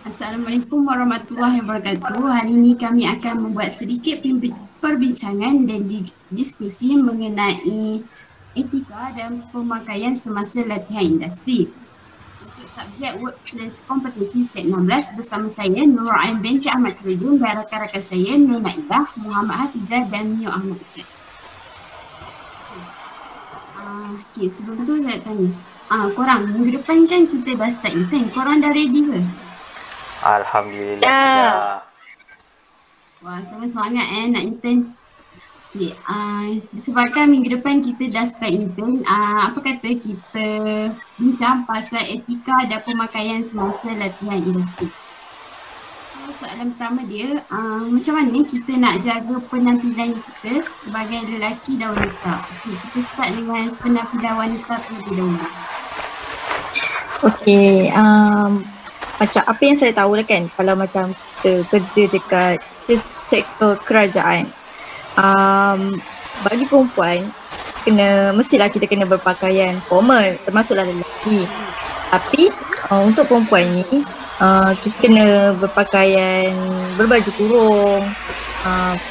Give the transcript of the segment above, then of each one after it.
Assalamualaikum warahmatullahi wabarakatuh. Hari ini kami akan membuat sedikit perbincangan dan diskusi mengenai etika dan pemakaian semasa latihan industri. Untuk subjek Workplace Competency Set 16 bersama saya Nur Ain binti Ahmad Khairuddin dan rakan-rakan saya Nur Nailah, Muhammad Hafizah dan Mio Ahmad Syed. Okay, sebelum tu saya tanya, korang minggu depan kan kita dah start intern, korang dah ready ke? Alhamdulillah. Wah, sama semangat nak intern. Okay, disebabkan minggu depan kita dah start intern, apa kata kita bincang pasal etika dan pemakaian semasa latihan industri. So, soalan pertama dia, macam mana kita nak jaga penampilan kita sebagai lelaki dan wanita? Okay, kita start dengan penampilan wanita terlebih dahulu. Okay, macam apa yang saya tahu lah kan, kalau macam kita kerja dekat sektor kerajaan, bagi perempuan mestilah kita kena berpakaian formal, termasuklah lelaki. Tapi untuk perempuan ni kita kena berbaju kurung,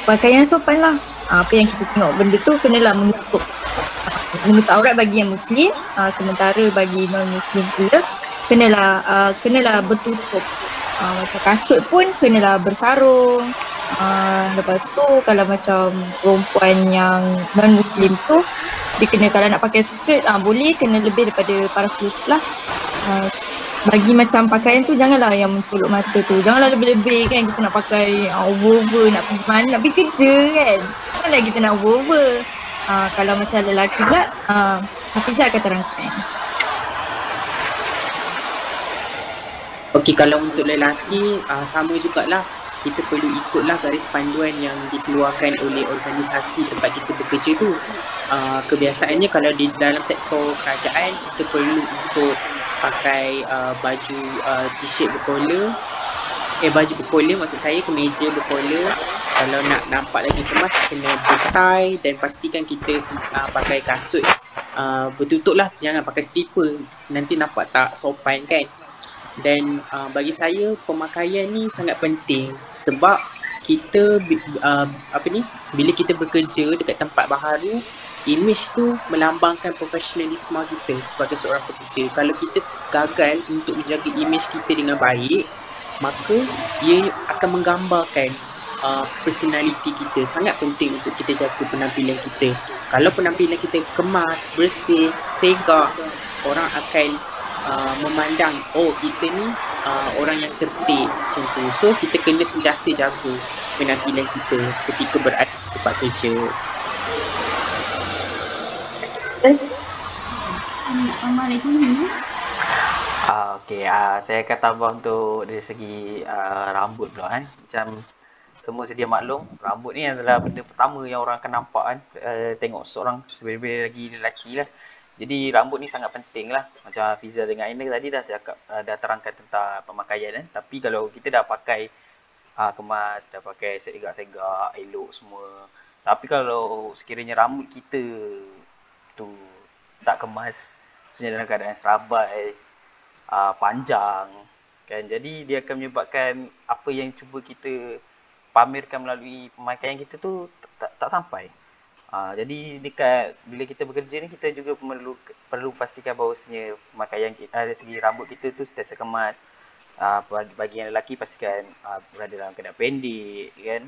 pakaian sopan lah. Apa yang kita tengok benda tu kenalah menutup aurat bagi yang muslim, sementara bagi non-muslim pula kenalah bertutup. Macam kasut pun kenalah bersarung. Lepas tu kalau macam perempuan yang non-muslim tu, dia kena, kalau nak pakai skirt boleh, kena lebih daripada paras lutut lah. Bagi macam pakaian tu janganlah yang mencolok mata tu, janganlah lebih-lebih kan, kita nak pakai over-over, nak pergi mana, nak pergi kerja kan, janganlah kita nak over-over. Kalau macam lelaki pula, Hafizah akan terangkan. Okey, kalau untuk lelaki sama jugalah, kita perlu ikutlah garis panduan yang dikeluarkan oleh organisasi tempat kita bekerja tu. Kebiasaannya kalau di dalam sektor kerajaan, kita perlu untuk pakai baju t-shirt berkolor, baju berkolor maksud saya, kemeja berkolor. Kalau nak nampak lagi kemas, kena bertie, dan pastikan kita pakai kasut bertutup lah, jangan pakai slipper, nanti nampak tak sopan kan. Dan bagi saya pemakaian ni sangat penting sebab kita bila kita bekerja dekat tempat baharu, image tu melambangkan profesionalisme kita sebagai seorang pekerja. Kalau kita gagal untuk menjaga image kita dengan baik, maka ia akan menggambarkan personality kita. Sangat penting untuk kita jaga penampilan kita. Kalau penampilan kita kemas, bersih, segak, orang akan memandang, oh kita ni orang yang tertib macam tu. So kita kena sentiasa jaga penampilan kita ketika berada di tempat kerja. Okey, saya akan tambah untuk dari segi rambut pula kan. Macam semua sedia maklum, rambut ni adalah benda pertama yang orang akan nampak kan, tengok seorang lebih-lebih lagi lelaki lah. Jadi rambut ni sangat penting lah. Macam Hafizah dengan Aina tadi dah terangkan tentang pemakaian kan. Tapi kalau kita dah pakai kemas, dah pakai segak-segak, elok semua, tapi kalau sekiranya rambut kita tu tak kemas, maksudnya dalam keadaan serabai, panjang kan, jadi dia akan menyebabkan apa yang cuba kita pamerkan melalui pemakaian kita tu tak sampai. Jadi bila kita bekerja ni, kita juga perlu pastikan bahawasanya pemakaian kita, dari segi rambut kita tu sentiasa kemas. Bagi yang lelaki, pastikan berada dalam keadaan pendek kan.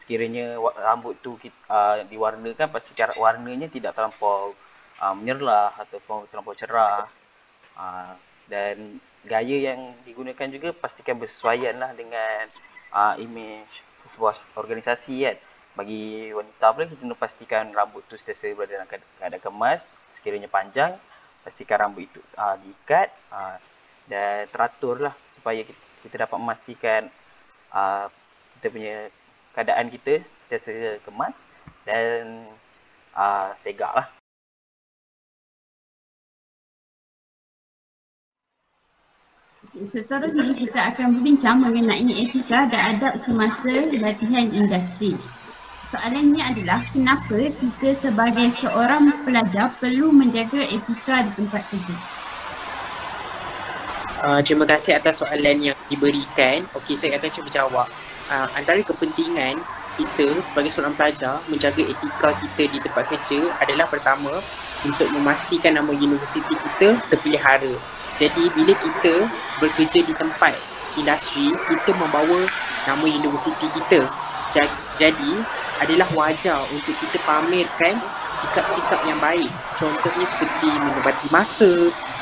Sekiranya rambut tu diwarnakan, pastikan warnanya tidak terlampau menyerlah ataupun terlampau cerah. Dan gaya yang digunakan juga pastikan bersesuaian lah dengan image sebuah organisasi kan. Bagi wanita pula, kita kena pastikan rambut tu sentiasa berada dalam keadaan kemas. Sekiranya panjang, pastikan rambut itu diikat dan teratur lah, supaya kita dapat memastikan kita punya keadaan kita sentiasa kemas dan segak lah. Seterusnya kita akan berbincang mengenai etika dan adab semasa latihan industri. Soalannya adalah, kenapa kita sebagai seorang pelajar perlu menjaga etika di tempat kerja? Terima kasih atas soalan yang diberikan. Okey, saya akan cuba jawab. Antara kepentingan kita sebagai seorang pelajar menjaga etika kita di tempat kerja adalah pertama, untuk memastikan nama universiti kita terpelihara. Jadi bila kita bekerja di tempat industri, kita membawa nama universiti kita. Jadi adalah wajar untuk kita pamerkan sikap-sikap yang baik. Contohnya seperti menepati masa,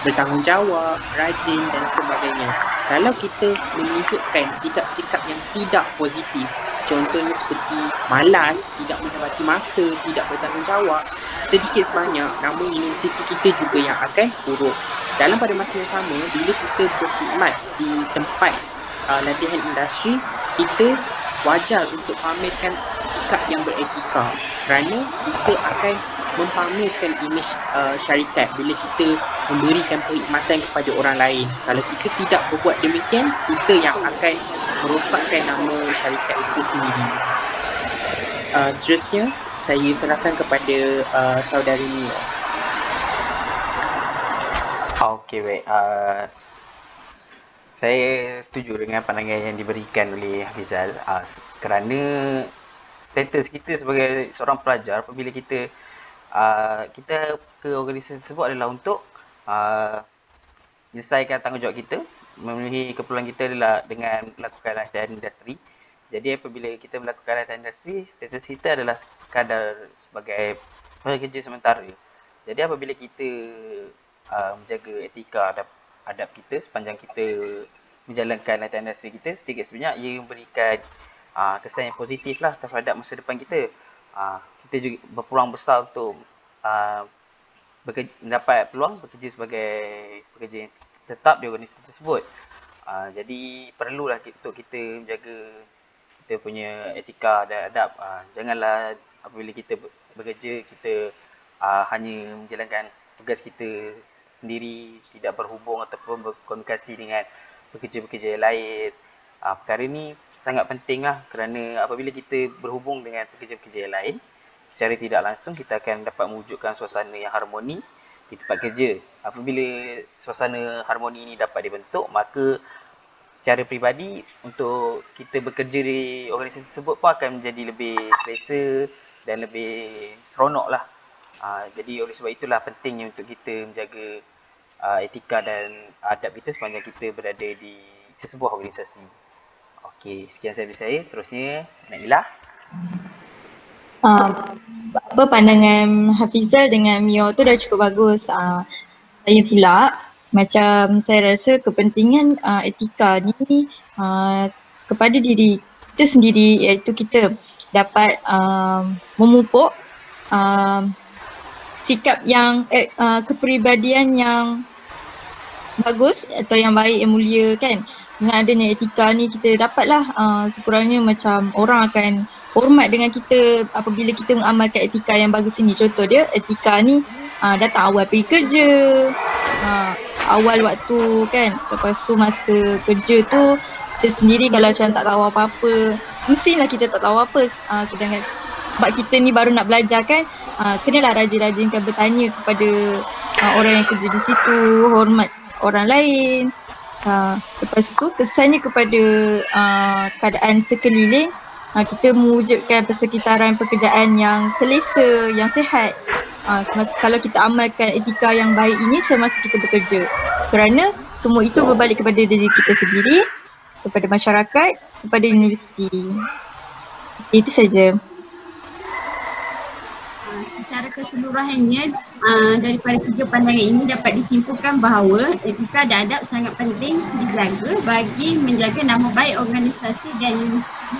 bertanggungjawab, rajin dan sebagainya. Kalau kita menunjukkan sikap-sikap yang tidak positif, contohnya seperti malas, tidak menepati masa, tidak bertanggungjawab, sedikit sebanyak nama universiti kita juga yang akan buruk. Dalam pada masa yang sama, bila kita berkhidmat di tempat latihan industri, kita wajar untuk pamerkan sikap yang beretika, kerana kita akan mempamerkan imej syarikat bila kita memberikan perkhidmatan kepada orang lain. Kalau kita tidak berbuat demikian, kita yang akan merosakkan nama syarikat itu sendiri. Seterusnya, saya serahkan kepada saudari Nia. Okey, baik. Saya setuju dengan pandangan yang diberikan oleh Hafizal, kerana status kita sebagai seorang pelajar apabila kita ke organisasi tersebut adalah untuk menyelesaikan tanggungjawab kita, memenuhi keperluan kita adalah dengan melakukan latihan industri. Jadi apabila kita melakukan latihan industri, status kita adalah sekadar sebagai pekerja sementara. Jadi apabila kita menjaga etika adab kita sepanjang kita menjalankan latihan industri kita, sedikit sebanyak ia memberikan kesan yang positif lah terhadap masa depan kita. Kita juga berpeluang besar untuk mendapat peluang bekerja sebagai pekerja yang tetap di organisasi tersebut. Jadi perlulah untuk kita menjaga kita punya etika dan adab. Janganlah apabila kita bekerja, kita hanya menjalankan tugas kita sendiri, tidak berhubung ataupun berkomunikasi dengan pekerja-pekerja lain. Perkara ini sangat penting lah, kerana apabila kita berhubung dengan pekerja-pekerja lain, secara tidak langsung kita akan dapat mewujudkan suasana yang harmoni di tempat kerja. Apabila suasana harmoni ini dapat dibentuk, maka secara peribadi untuk kita bekerja di organisasi tersebut pun akan menjadi lebih selesa dan lebih seronok lah. Jadi oleh sebab itulah pentingnya untuk kita menjaga etika dan adab kita sepanjang kita berada di sesebuah organisasi. Okey, sekian dari saya. Seterusnya, Nailah. Pandangan Hafizal dengan Mio tu dah cukup bagus. Saya pula, macam saya rasa kepentingan etika ni kepada diri kita sendiri, iaitu kita dapat memupuk sikap yang kepribadian yang bagus atau yang baik, yang mulia kan. Dengan adanya etika ni kita dapatlah sekurangnya macam orang akan hormat dengan kita apabila kita mengamalkan etika yang bagus ini. Contoh dia, etika ni datang awal pergi kerja, awal waktu kan. Lepas tu masa kerja tu kita sendiri kalau macam tak tahu apa-apa, mestilah kita tak tahu apa, sedangkan sebab kita ni baru nak belajar kan, kenalah rajin-rajinkan bertanya kepada orang yang kerja di situ, hormat orang lain. Lepas tu kesannya kepada keadaan sekeliling, kita mewujudkan persekitaran pekerjaan yang selesa, yang sihat. Kalau kita amalkan etika yang baik ini semasa kita bekerja, kerana semua itu berbalik kepada diri kita sendiri, kepada masyarakat, kepada universiti. Itu saja. Secara keseluruhannya, daripada tiga pandangan ini dapat disimpulkan bahawa etika dan adab sangat penting dijaga bagi menjaga nama baik organisasi dan universiti